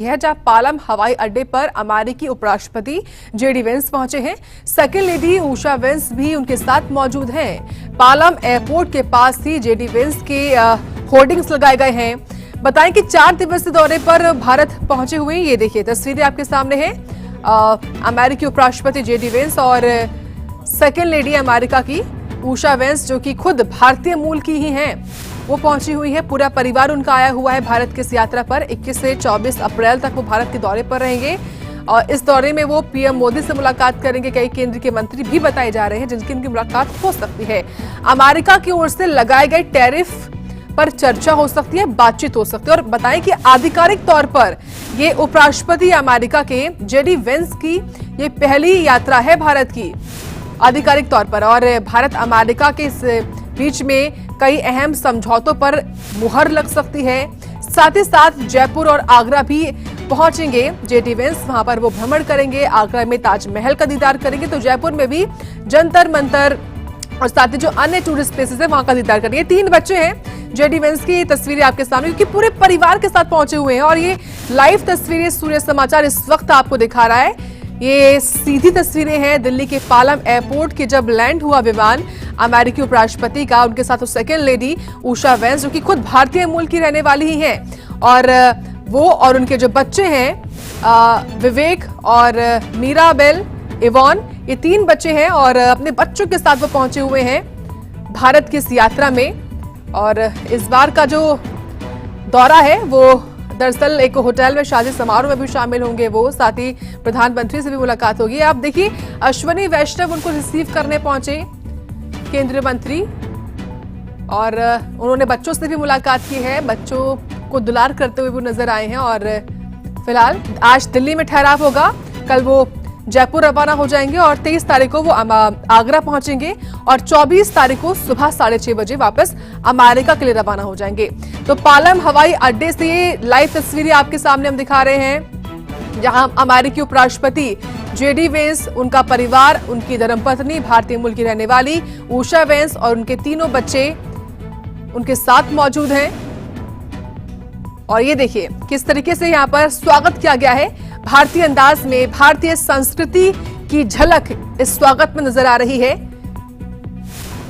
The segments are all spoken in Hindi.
यह जहां पालम हवाई अड्डे पर अमेरिकी उपराष्ट्रपति जेडी वेंस पहुंचे हैं। सेकेंड लेडी उषा वेंस भी उनके साथ मौजूद हैं। पालम एयरपोर्ट के पास ही जेडी वेंस के होर्डिंग्स लगाए गए हैं। बताएं कि 4 दिवसीय दौरे पर भारत पहुंचे हुए। ये देखिए तस्वीरें आपके सामने हैं। अमेरिकी उपराष्ट्रपति जेडी वेंस और सेकेंड लेडी अमेरिका की उषा वेंस, जो कि खुद भारतीय मूल की ही हैं, वो पहुंची हुई है। पूरा परिवार उनका आया हुआ है भारत की इस यात्रा पर। 21 से 24 अप्रैल तक वो भारत के दौरे पर रहेंगे और इस दौरे में वो पीएम मोदी से मुलाकात करेंगे। कई केंद्र के मंत्री भी बताए जा रहे हैं जिनकी इनकी मुलाकात हो सकती है। अमेरिका की ओर से लगाए गए टैरिफ पर चर्चा हो सकती है, बातचीत हो सकती है। और बताएं कि आधिकारिक तौर पर ये उपराष्ट्रपति अमेरिका के जेडी वेंस की ये पहली यात्रा है भारत की आधिकारिक तौर पर। और भारत अमेरिका के इस बीच में कई अहम समझौतों पर मुहर लग सकती है। साथ ही साथ जयपुर और आगरा भी पहुंचेंगे जेडी वेंस। वहां पर वो भ्रमण करेंगे। आगरा में ताजमहल का दीदार करेंगे तो जयपुर में भी जंतर मंतर और साथ ही जो अन्य टूरिस्ट प्लेसेस है वहां का दीदार करेंगे। 3 बच्चे हैं जेडी वेंस की तस्वीरें आपके सामने, क्योंकि पूरे परिवार के साथ पहुंचे हुए हैं। और ये लाइव तस्वीरें सूर्य समाचार इस वक्त आपको दिखा रहा है। ये सीधी तस्वीरें हैं दिल्ली के पालम एयरपोर्ट के जब लैंड हुआ विमान अमेरिकी उपराष्ट्रपति का। उनके साथ सेकेंड लेडी उषा वेंस, जो कि खुद भारतीय मूल की रहने वाली ही हैं। और वो और उनके जो बच्चे हैं विवेक और मीराबेल इवॉन, ये 3 बच्चे हैं और अपने बच्चों के साथ वो पहुंचे हुए हैं भारत की इस यात्रा में। और इस बार का जो दौरा है वो दरअसल एक होटल में शादी समारोह में भी शामिल होंगे वो। साथ ही प्रधानमंत्री से भी मुलाकात होगी। आप देखिए अश्विनी वैष्णव उनको रिसीव करने पहुंचे केंद्रीय मंत्री, और उन्होंने बच्चों से भी मुलाकात की है। बच्चों को दुलार करते हुए वो नजर आए हैं। और फिलहाल आज दिल्ली में ठहराव होगा, कल वो जयपुर रवाना हो जाएंगे और 23 तारीख को वो आगरा पहुंचेंगे और 24 तारीख को सुबह 6:30 बजे वापस अमेरिका के लिए रवाना हो जाएंगे। तो पालम हवाई अड्डे से लाइव तस्वीरें आपके सामने हम दिखा रहे हैं, जहां अमेरिकी उपराष्ट्रपति जेडी वेंस, उनका परिवार, उनकी धर्मपत्नी भारतीय मूल की रहने वाली उषा वेंस और उनके 3 बच्चे उनके साथ मौजूद हैं। और ये देखिए किस तरीके से यहाँ पर स्वागत किया गया है। भारतीय अंदाज में भारतीय संस्कृति की झलक इस स्वागत में नजर आ रही है।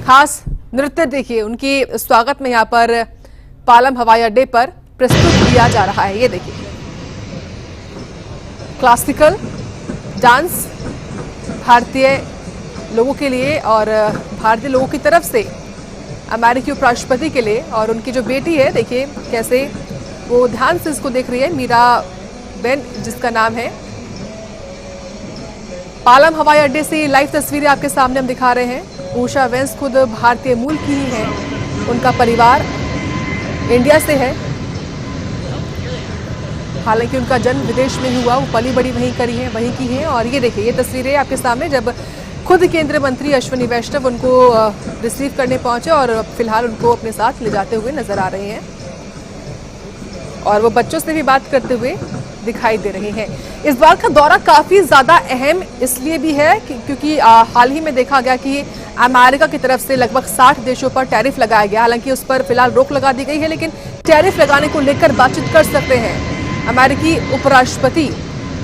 खास नृत्य देखिए उनकी स्वागत में यहाँ पर पालम हवाई अड्डे पर प्रस्तुत किया जा रहा है। ये देखिए क्लासिकल डांस भारतीय लोगों के लिए और भारतीय लोगों की तरफ से अमेरिकी उपराष्ट्रपति के लिए। और उनकी जो बेटी है देखिए कैसे वो ध्यान से इसको देख रही है, मीरा बेन जिसका नाम है। पालम हवाई अड्डे से लाइव तस्वीरें आपके सामने हम दिखा रहे हैं। उषा वेंस खुद भारतीय मूल की ही है, उनका परिवार इंडिया से है। हालांकि उनका जन्म विदेश में ही हुआ, वो पली बड़ी वहीं की है। और ये देखिए ये तस्वीरें आपके सामने जब खुद केंद्रीय मंत्री अश्विनी वैष्णव उनको रिसीव करने पहुंचे और फिलहाल उनको अपने साथ ले जाते हुए नजर आ रहे हैं। और वो बच्चों से भी बात करते हुए दिखाई दे रहे हैं। इस बार का दौरा काफी ज्यादा अहम इसलिए भी है क्योंकि हाल ही में देखा गया कि अमेरिका की तरफ से लगभग 60 देशों पर टैरिफ लगाया गया। हालांकि उस पर फिलहाल रोक लगा दी गई है, लेकिन टैरिफ लगाने को लेकर बातचीत कर सकते हैं अमेरिकी उपराष्ट्रपति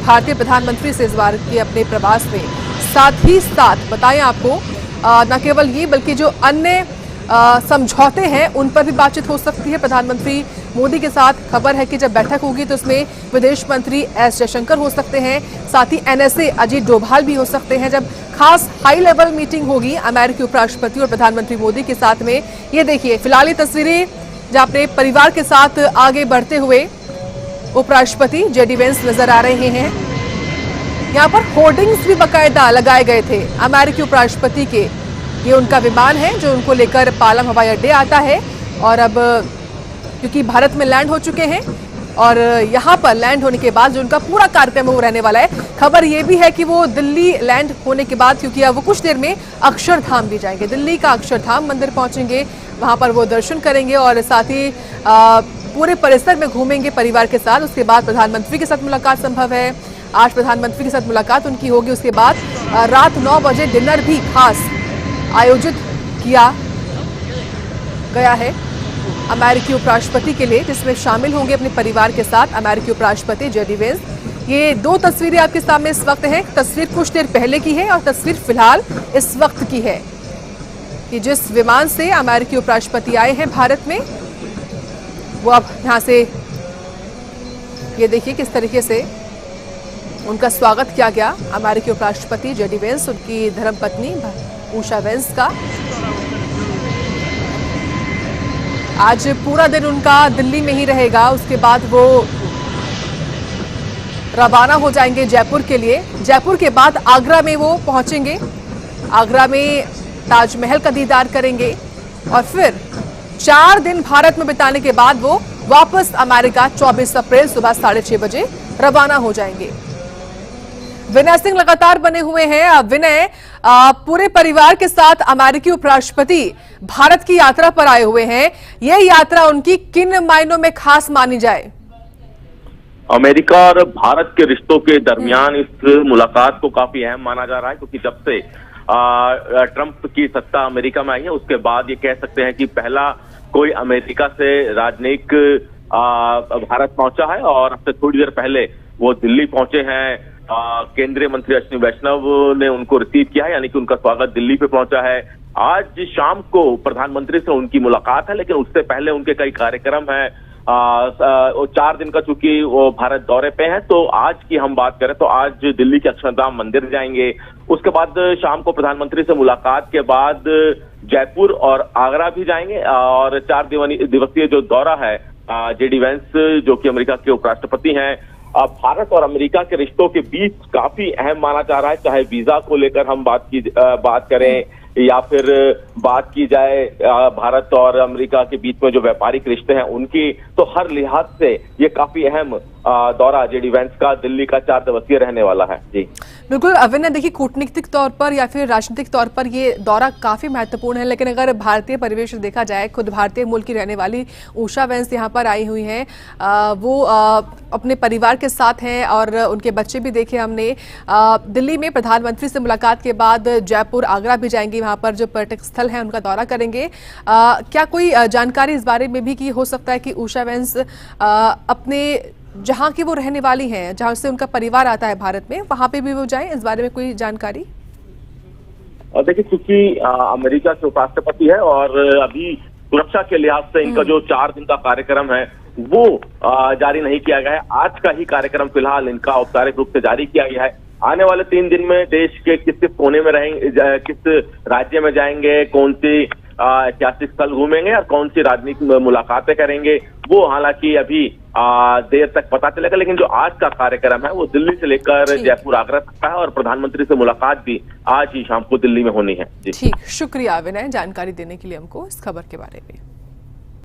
भारतीय प्रधानमंत्री से इस बार के अपने प्रवास में। साथ ही साथ बताएं आपको न केवल ये बल्कि जो अन्य समझौते हैं उन पर भी बातचीत हो सकती है प्रधानमंत्री मोदी के साथ। खबर है कि जब बैठक होगी तो उसमें विदेश मंत्री एस जयशंकर हो सकते हैं, साथ ही एनएसए अजीत डोभाल भी हो सकते हैं। जब खास हाई लेवल मीटिंग होगी अमेरिकी उपराष्ट्रपति और प्रधानमंत्री मोदी के साथ में। ये देखिए फिलहाल ये तस्वीरें जहां अपने परिवार के साथ आगे बढ़ते हुए उपराष्ट्रपति जेडी वेंस नजर आ रहे हैं। यहाँ पर होर्डिंग्स भी बाकायदा लगाए गए थे अमेरिकी उपराष्ट्रपति के। ये उनका विमान है जो उनको लेकर पालम हवाई अड्डे आता है। और अब क्योंकि भारत में लैंड हो चुके हैं और यहाँ पर लैंड होने के बाद जो उनका पूरा कार्यक्रम वो रहने वाला है। खबर ये भी है कि वो दिल्ली लैंड होने के बाद, क्योंकि अब वो कुछ देर में अक्षरधाम भी जाएंगे, दिल्ली का अक्षरधाम मंदिर पहुंचेंगे, वहां पर वो दर्शन करेंगे और साथ ही पूरे परिसर में घूमेंगे परिवार के साथ। उसके बाद प्रधानमंत्री के साथ मुलाकात संभव है। आज प्रधानमंत्री के साथ मुलाकात उनकी होगी। उसके बाद रात 9 बजे डिनर भी खास आयोजित किया गया है। अमेरिकी उपराष्ट्रपति के लिए, जिसमें शामिल होंगे अपने परिवार के साथ अमेरिकी उपराष्ट्रपति जेडी वेंस। ये दो तस्वीरें आपके सामने इस वक्त हैं। तस्वीर कुछ देर पहले की है और तस्वीर फिलहाल इस वक्त की है कि जिस विमान से अमेरिकी उपराष्ट्रपति आए हैं भारत में, वो अब यहां से ये देखिए किस तरीके से उनका स्वागत किया गया। अमेरिकी उपराष्ट्रपति जेडी वेंस, उनकी धर्मपत्नी उषा वेंस का आज पूरा दिन उनका दिल्ली में ही रहेगा। उसके बाद वो रवाना हो जाएंगे जयपुर के लिए। जयपुर के बाद आगरा में वो पहुंचेंगे। आगरा में ताजमहल का दीदार करेंगे और फिर 4 दिन भारत में बिताने के बाद वो वापस अमेरिका 24 अप्रैल सुबह 6:30 बजे रवाना हो जाएंगे। विनय सिंह लगातार बने हुए हैं। विनय, पूरे परिवार के साथ अमेरिकी उपराष्ट्रपति भारत की यात्रा पर आए हुए हैं। यह यात्रा उनकी किन मायनों में खास मानी जाए? अमेरिका और भारत के रिश्तों के दरमियान इस मुलाकात को काफी अहम माना जा रहा है, क्योंकि जब से ट्रंप की सत्ता अमेरिका में आई है उसके बाद ये कह सकते हैं कि पहला कोई अमेरिका से राजनयिक भारत पहुंचा है। और अब से थोड़ी देर पहले वो दिल्ली पहुंचे हैं। केंद्रीय मंत्री अश्विनी वैष्णव ने उनको रिसीव किया है, यानी कि उनका स्वागत दिल्ली पे पहुंचा है। आज शाम को प्रधानमंत्री से उनकी मुलाकात है, लेकिन उससे पहले उनके कई कार्यक्रम हैं। 4 दिन का चूंकि वो भारत दौरे पे हैं, तो आज की हम बात करें तो आज दिल्ली के अक्षरधाम मंदिर जाएंगे। उसके बाद शाम को प्रधानमंत्री से मुलाकात के बाद जयपुर और आगरा भी जाएंगे। और 4 दिवसीय जो दौरा है जेडी वेंस, जो कि अमेरिका के उपराष्ट्रपति हैं, भारत और अमेरिका के रिश्तों के बीच काफी अहम माना जा रहा है। चाहे वीजा को लेकर हम बात करें या फिर बात की जाए भारत और अमेरिका के बीच में जो व्यापारिक रिश्ते हैं उनकी, तो हर लिहाज से ये काफी अहम दौरा जेडी वेंस का दिल्ली का 4 दिवसीय रहने वाला है। जी बिल्कुल अविनय, देखिए कूटनीतिक तौर पर या फिर राजनीतिक तौर पर ये दौरा काफी महत्वपूर्ण है, लेकिन अगर भारतीय परिवेश देखा जाए, खुद भारतीय मूल की रहने वाली उषा वेंस यहाँ पर आई हुई हैं। वो अपने परिवार के साथ हैं और उनके बच्चे भी देखे हमने। दिल्ली में प्रधानमंत्री से मुलाकात के बाद जयपुर आगरा भी जाएंगी, वहां पर जो पर्यटक स्थल है उनका दौरा करेंगे। क्या कोई जानकारी इस बारे में भी कि हो सकता है कि उषा वेंस अपने जहां की वो रहने वाली हैं, जहां से उनका परिवार आता है भारत में, वहां पे भी वो जाएं? इस बारे में कोई जानकारी? देखिए, क्योंकि अमेरिका के उपराष्ट्रपति है और अभी सुरक्षा के लिहाज से इनका जो 4 दिन का कार्यक्रम है वो जारी नहीं किया गया है। आज का ही कार्यक्रम फिलहाल इनका औपचारिक रूप से जारी किया गया है। आने वाले 3 दिन में देश के किस किस कोने में रहेंगे, किस राज्य में जाएंगे, कौन सी ऐतिहासिक स्थल घूमेंगे और कौन सी राजनीतिक मुलाकातें करेंगे, वो हालांकि अभी देर तक पता चलेगा। लेकिन जो आज का कार्यक्रम है वो दिल्ली से लेकर जयपुर आगरा तक का है और प्रधानमंत्री से मुलाकात भी आज ही शाम को दिल्ली में होनी है। ठीक, शुक्रिया विनय जानकारी देने के लिए हमको इस खबर के बारे में।